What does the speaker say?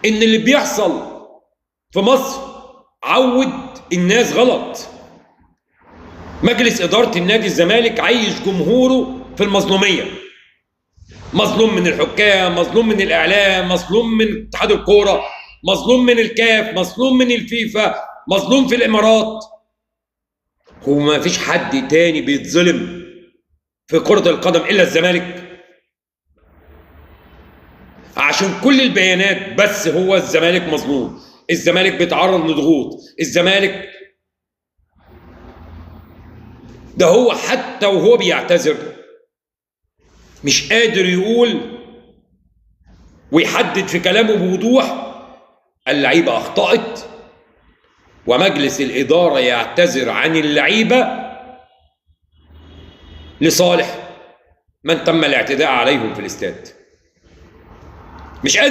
ان اللي بيحصل في مصر عود الناس غلط. مجلس إدارة النادي الزمالك عايش جمهوره في المظلومية، مظلوم من الحكام، مظلوم من الإعلام، مظلوم من اتحاد الكورة، مظلوم من الكاف، مظلوم من الفيفا، مظلوم في الإمارات. هو ما فيش حد تاني بيتظلم في كرة القدم إلا الزمالك؟ عشان كل البيانات، بس هو الزمالك مظلوم، الزمالك بيتعرض لضغوط، الزمالك ده هو حتى وهو بيعتذر مش قادر يقول ويحدد في كلامه بوضوح اللعيبة أخطأت ومجلس الإدارة يعتذر عن اللعيبة لصالح من تم الاعتداء عليهم في الاستاد. مش قادر